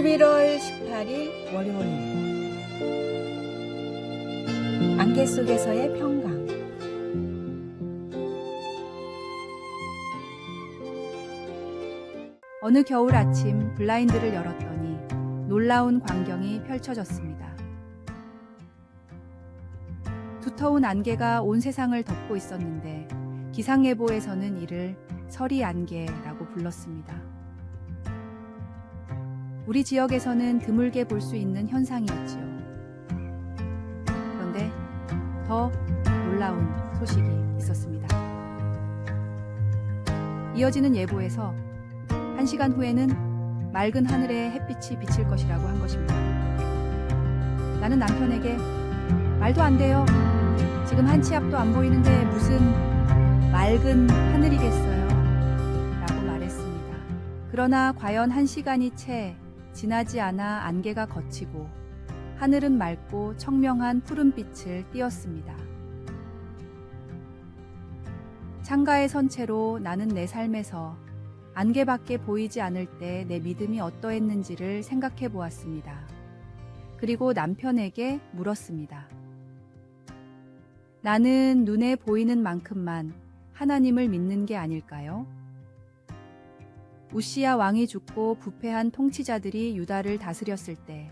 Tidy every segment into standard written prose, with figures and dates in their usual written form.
11월 18일 월요일 안개 속에서의 평강. 어느 겨울 아침 블라인드를 열었더니 놀라운 광경이 펼쳐졌습니다. 두터운 안개가 온 세상을 덮고 있었는데 기상예보에서는 이를 서리 안개라고 불렀습니다. 우리 지역에서는 드물게 볼 수 있는 현상이었지요. 그런데 더 놀라운 소식이 있었습니다. 이어지는 예보에서 1시간 후에는 맑은 하늘에 햇빛이 비칠 것이라고 한 것입니다. 나는 남편에게 말도 안 돼요. 지금 한 치 앞도 안 보이는데 무슨 맑은 하늘이겠어요? 라고 말했습니다. 그러나 과연 1시간이 채 지나지 않아 안개가 걷히고 하늘은 맑고 청명한 푸른빛을 띄었습니다. 창가에 선 채로 나는 내 삶에서 안개밖에 보이지 않을 때 내 믿음이 어떠했는지를 생각해 보았습니다. 그리고 남편에게 물었습니다. 나는 눈에 보이는 만큼만 하나님을 믿는 게 아닐까요? 우시야 왕이 죽고 부패한 통치자들이 유다를 다스렸을 때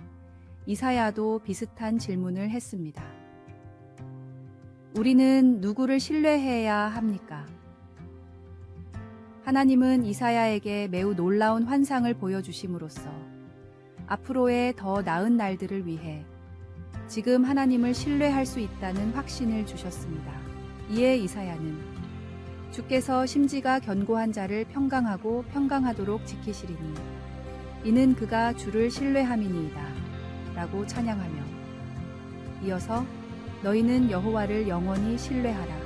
이사야도 비슷한 질문을 했습니다. 우리는 누구를 신뢰해야 합니까? 하나님은 이사야에게 매우 놀라운 환상을 보여주심으로써 앞으로의 더 나은 날들을 위해 지금 하나님을 신뢰할 수 있다는 확신을 주셨습니다. 이에 이사야는 주께서 심지가 견고한 자를 평강하고 평강하도록 지키시리니 이는 그가 주를 신뢰함이니이다 라고 찬양하며 이어서 너희는 여호와를 영원히 신뢰하라.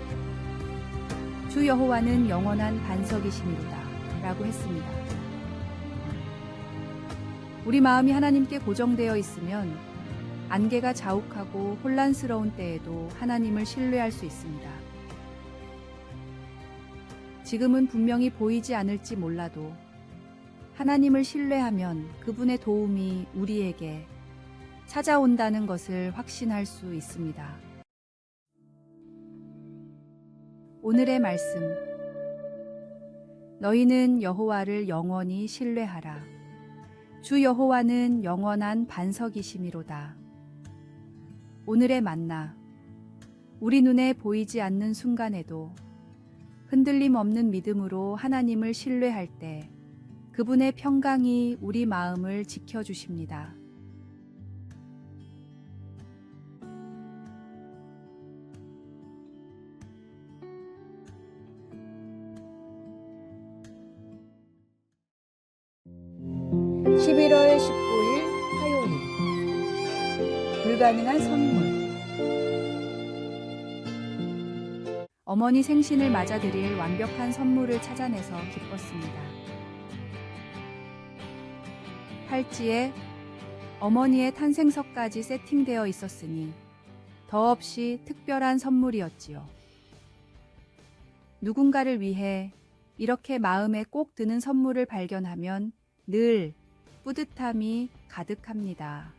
주 여호와는 영원한 반석이시니로다 라고 했습니다. 우리 마음이 하나님께 고정되어 있으면 안개가 자욱하고 혼란스러운 때에도 하나님을 신뢰할 수 있습니다. 지금은 분명히 보이지 않을지 몰라도 하나님을 신뢰하면 그분의 도움이 우리에게 찾아온다는 것을 확신할 수 있습니다. 오늘의 말씀. 너희는 여호와를 영원히 신뢰하라. 주 여호와는 영원한 반석이시미로다. 오늘의 만나. 우리 눈에 보이지 않는 순간에도 흔들림 없는 믿음으로 하나님을 신뢰할 때 그분의 평강이 우리 마음을 지켜주십니다. (11월 19일) 화요일 불가능한 선물. 어머니 생신을 맞아드릴 완벽한 선물을 찾아내서 기뻤습니다. 팔찌에 어머니의 탄생석까지 세팅되어 있었으니 더없이 특별한 선물이었지요. 누군가를 위해 이렇게 마음에 꼭 드는 선물을 발견하면 늘 뿌듯함이 가득합니다.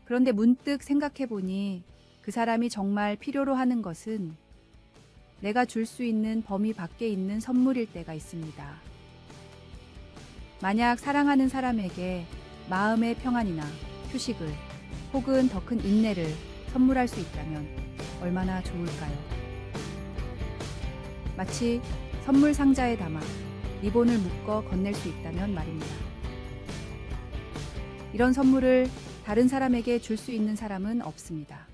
그런데 문득 생각해보니 그 사람이 정말 필요로 하는 것은 내가 줄 수 있는 범위 밖에 있는 선물일 때가 있습니다. 만약 사랑하는 사람에게 마음의 평안이나 휴식을 혹은 더 큰 인내를 선물할 수 있다면 얼마나 좋을까요? 마치 선물 상자에 담아 리본을 묶어 건넬 수 있다면 말입니다. 이런 선물을 다른 사람에게 줄 수 있는 사람은 없습니다.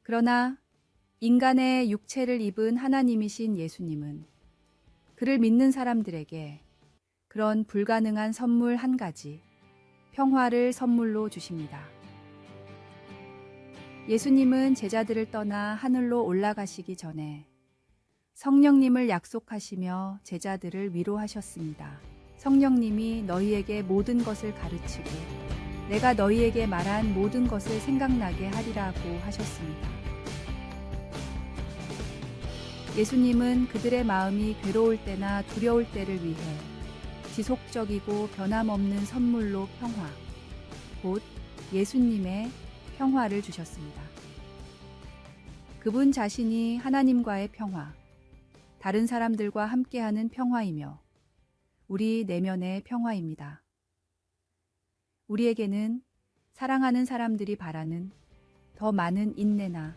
그러나 인간의 육체를 입은 하나님이신 예수님은 그를 믿는 사람들에게 그런 불가능한 선물 한 가지, 평화를 선물로 주십니다. 예수님은 제자들을 떠나 하늘로 올라가시기 전에 성령님을 약속하시며 제자들을 위로하셨습니다. 성령님이 너희에게 모든 것을 가르치고 내가 너희에게 말한 모든 것을 생각나게 하리라고 하셨습니다. 예수님은 그들의 마음이 괴로울 때나 두려울 때를 위해 지속적이고 변함없는 선물로 평화, 곧 예수님의 평화를 주셨습니다. 그분 자신이 하나님과의 평화, 다른 사람들과 함께하는 평화이며 우리 내면의 평화입니다. 우리에게는 사랑하는 사람들이 바라는 더 많은 인내나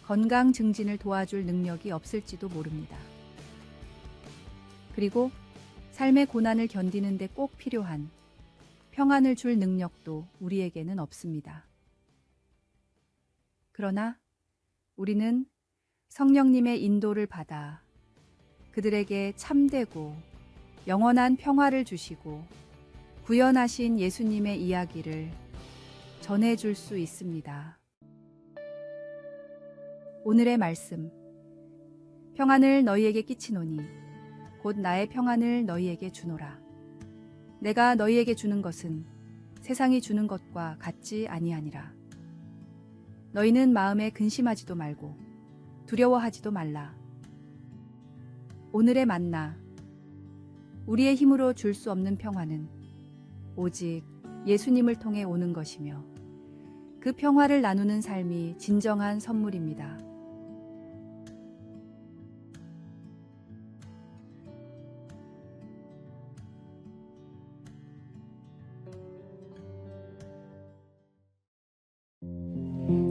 건강 증진을 도와줄 능력이 없을지도 모릅니다. 그리고 삶의 고난을 견디는 데 꼭 필요한 평안을 줄 능력도 우리에게는 없습니다. 그러나 우리는 성령님의 인도를 받아 그들에게 참되고 영원한 평화를 주시고 구원하신 예수님의 이야기를 전해줄 수 있습니다. 오늘의 말씀. 평안을 너희에게 끼치노니 곧 나의 평안을 너희에게 주노라. 내가 너희에게 주는 것은 세상이 주는 것과 같지 아니하니라. 너희는 마음에 근심하지도 말고 두려워하지도 말라. 오늘의 만나. 우리의 힘으로 줄 수 없는 평화는 오직 예수님을 통해 오는 것이며 그 평화를 나누는 삶이 진정한 선물입니다.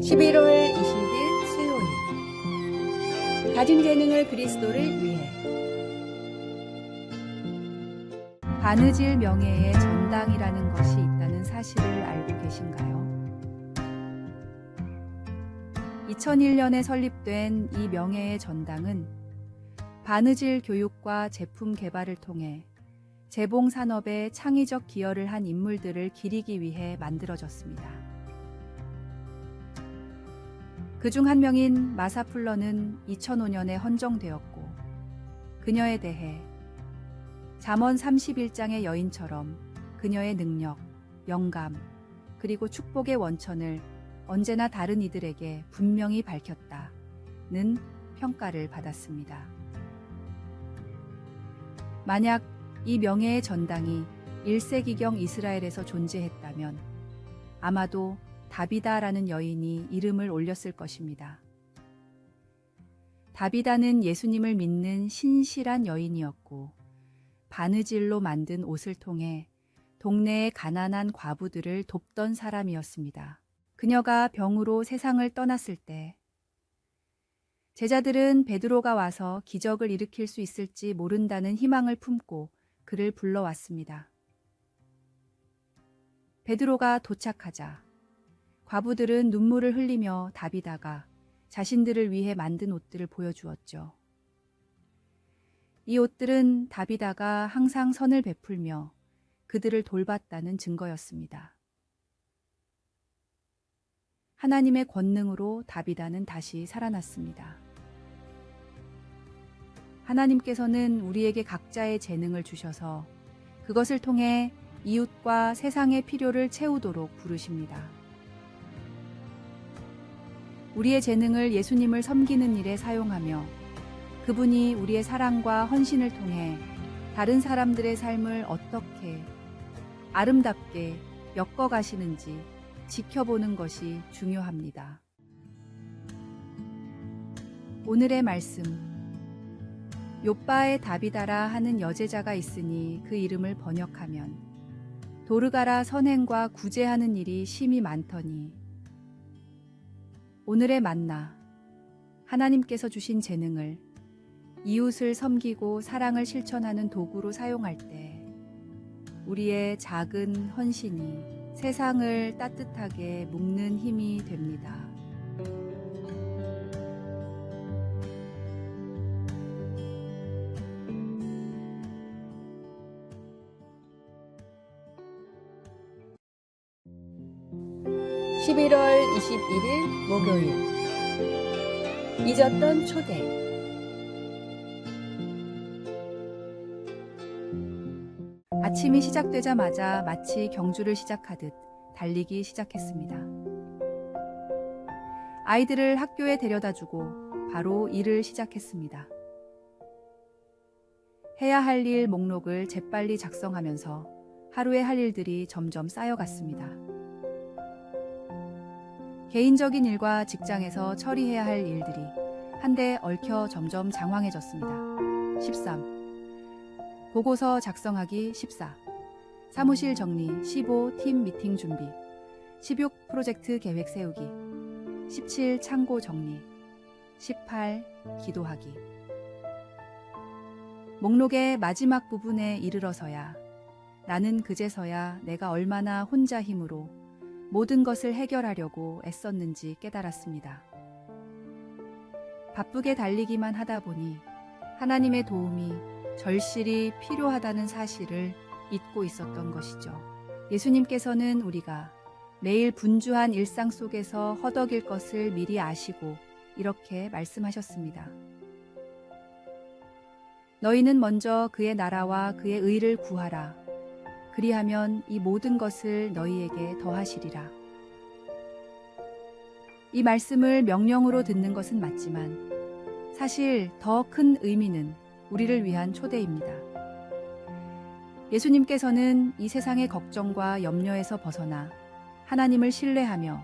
(11월 20일) 수요일. 가진 재능을 그리스도를 위해. 바느질 명예의 전당이라는 것이 있다는 사실을 알고 계신가요? 2001년에 설립된 이 명예의 전당은 바느질 교육과 제품 개발을 통해 재봉 산업에 창의적 기여를 한 인물들을 기리기 위해 만들어졌습니다. 그중 한 명인 마사 풀러는 2005년에 헌정되었고 그녀에 대해 잠언 31장의 여인처럼 그녀의 능력, 영감, 그리고 축복의 원천을 언제나 다른 이들에게 분명히 밝혔다는 평가를 받았습니다. 만약 이 명예의 전당이 1세기경 이스라엘에서 존재했다면 아마도 다비다라는 여인이 이름을 올렸을 것입니다. 다비다는 예수님을 믿는 신실한 여인이었고 바느질로 만든 옷을 통해 동네의 가난한 과부들을 돕던 사람이었습니다. 그녀가 병으로 세상을 떠났을 때 제자들은 베드로가 와서 기적을 일으킬 수 있을지 모른다는 희망을 품고 그를 불러왔습니다. 베드로가 도착하자 과부들은 눈물을 흘리며 다비다가 자신들을 위해 만든 옷들을 보여주었죠. 이 옷들은 다비다가 항상 선을 베풀며 그들을 돌봤다는 증거였습니다. 하나님의 권능으로 다비다는 다시 살아났습니다. 하나님께서는 우리에게 각자의 재능을 주셔서 그것을 통해 이웃과 세상의 필요를 채우도록 부르십니다. 우리의 재능을 예수님을 섬기는 일에 사용하며 그분이 우리의 사랑과 헌신을 통해 다른 사람들의 삶을 어떻게 아름답게 엮어가시는지 지켜보는 것이 중요합니다. 오늘의 말씀. 욥바의 다비다라 하는 여제자가 있으니 그 이름을 번역하면 도르가라 선행과 구제하는 일이 심히 많더니. 오늘의 만나. 하나님께서 주신 재능을 이웃을 섬기고 사랑을 실천하는 도구로 사용할 때 우리의 작은 헌신이 세상을 따뜻하게 묶는 힘이 됩니다. (11월 21일) 목요일. 잊었던 초대. 아침이 시작되자마자 마치 경주를 시작하듯 달리기 시작했습니다. 아이들을 학교에 데려다주고 바로 일을 시작했습니다. 해야 할 일 목록을 재빨리 작성하면서 하루에 할 일들이 점점 쌓여갔습니다. 개인적인 일과 직장에서 처리해야 할 일들이 한데 얽혀 점점 장황해졌습니다. 13. 보고서 작성하기 14. 사무실 정리 15. 팀 미팅 준비 16. 프로젝트 계획 세우기 17. 창고 정리 18. 기도하기. 목록의 마지막 부분에 이르러서야 나는 그제서야 내가 얼마나 혼자 힘으로 모든 것을 해결하려고 애썼는지 깨달았습니다. 바쁘게 달리기만 하다 보니 하나님의 도움이 절실히 필요하다는 사실을 잊고 있었던 것이죠. 예수님께서는 우리가 매일 분주한 일상 속에서 허덕일 것을 미리 아시고 이렇게 말씀하셨습니다. 너희는 먼저 그의 나라와 그의 의를 구하라. 그리하면 이 모든 것을 너희에게 더하시리라. 이 말씀을 명령으로 듣는 것은 맞지만 사실 더 큰 의미는 우리를 위한 초대입니다. 예수님께서는 이 세상의 걱정과 염려에서 벗어나 하나님을 신뢰하며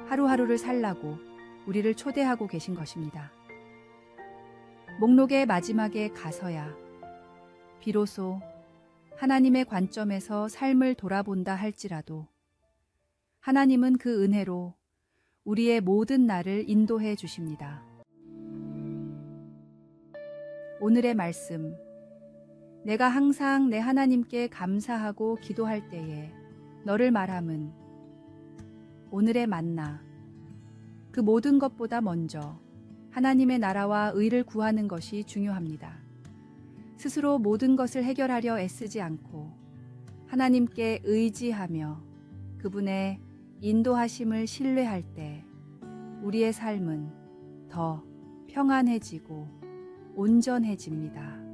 하루하루를 살라고 우리를 초대하고 계신 것입니다. 목록의 마지막에 가서야 비로소 하나님의 관점에서 삶을 돌아본다 할지라도 하나님은 그 은혜로 우리의 모든 날을 인도해 주십니다. 오늘의 말씀, 내가 항상 내 하나님께 감사하고 기도할 때에 너를 말함은 오늘의 만나, 그 모든 것보다 먼저 하나님의 나라와 의를 구하는 것이 중요합니다. 스스로 모든 것을 해결하려 애쓰지 않고 하나님께 의지하며 그분의 인도하심을 신뢰할 때 우리의 삶은 더 평안해지고 온전해집니다.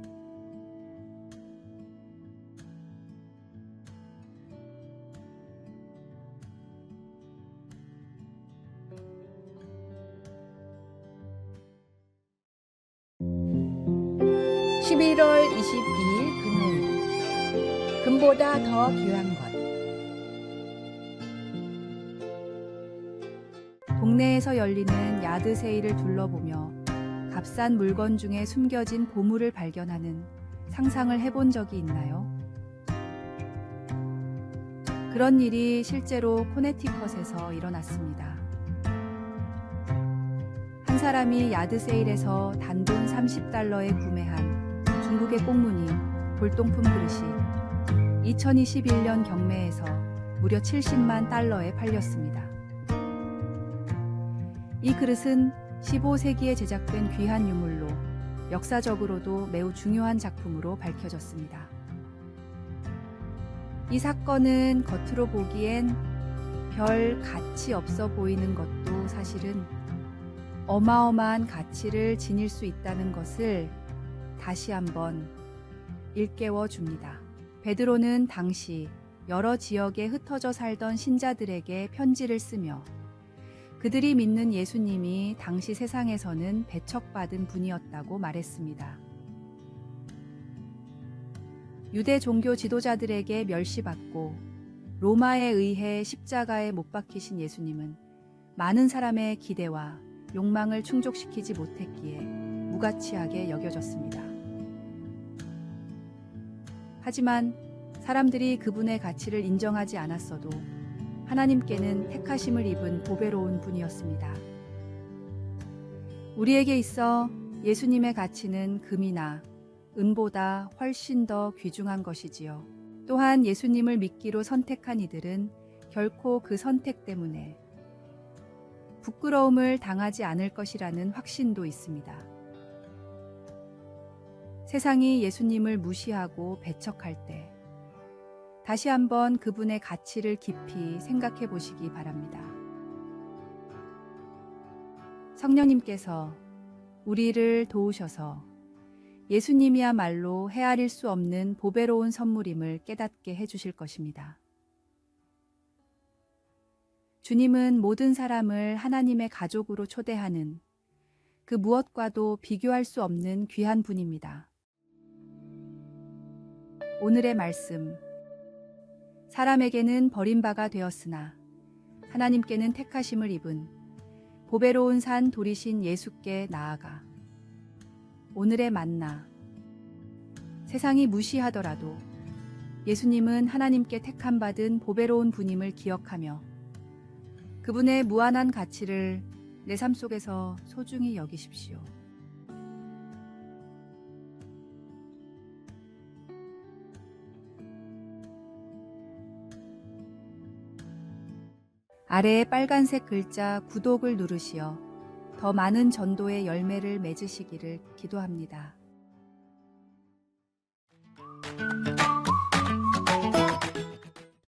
(11월 22일) 금요일. 금보다 더 귀한 것. 동네에서 열리는 야드 세일을 둘러보며 값싼 물건 중에 숨겨진 보물을 발견하는 상상을 해본 적이 있나요? 그런 일이 실제로 코네티컷에서 일어났습니다. 한 사람이 야드 세일에서 단돈 $30에 구매한 중국의 꽁무니 골동품 그릇이 2021년 경매에서 무려 $70만 달러에 팔렸습니다. 이 그릇은 15세기에 제작된 귀한 유물로 역사적으로도 매우 중요한 작품으로 밝혀졌습니다. 이 사건은 겉으로 보기엔 별 가치 없어 보이는 것도 사실은 어마어마한 가치를 지닐 수 있다는 것을 다시 한번 일깨워 줍니다. 베드로는 당시 여러 지역에 흩어져 살던 신자들에게 편지를 쓰며 그들이 믿는 예수님이 당시 세상에서는 배척받은 분이었다고 말했습니다. 유대 종교 지도자들에게 멸시받고 로마에 의해 십자가에 못 박히신 예수님은 많은 사람의 기대와 욕망을 충족시키지 못했기에 무가치하게 여겨졌습니다. 하지만 사람들이 그분의 가치를 인정하지 않았어도 하나님께는 택하심을 입은 보배로운 분이었습니다. 우리에게 있어 예수님의 가치는 금이나 은보다 훨씬 더 귀중한 것이지요. 또한 예수님을 믿기로 선택한 이들은 결코 그 선택 때문에 부끄러움을 당하지 않을 것이라는 확신도 있습니다. 세상이 예수님을 무시하고 배척할 때 다시 한번 그분의 가치를 깊이 생각해 보시기 바랍니다. 성령님께서 우리를 도우셔서 예수님이야말로 헤아릴 수 없는 보배로운 선물임을 깨닫게 해주실 것입니다. 주님은 모든 사람을 하나님의 가족으로 초대하는 그 무엇과도 비교할 수 없는 귀한 분입니다. 오늘의 말씀. 사람에게는 버림바가 되었으나 하나님께는 택하심을 입은 보배로운 산 돌이신 예수께 나아가. 오늘의 만나. 세상이 무시하더라도 예수님은 하나님께 택함받은 보배로운 분임을 기억하며 그분의 무한한 가치를 내 삶 속에서 소중히 여기십시오. 아래에 빨간색 글자 구독을 누르시어 더 많은 전도의 열매를 맺으시기를 기도합니다.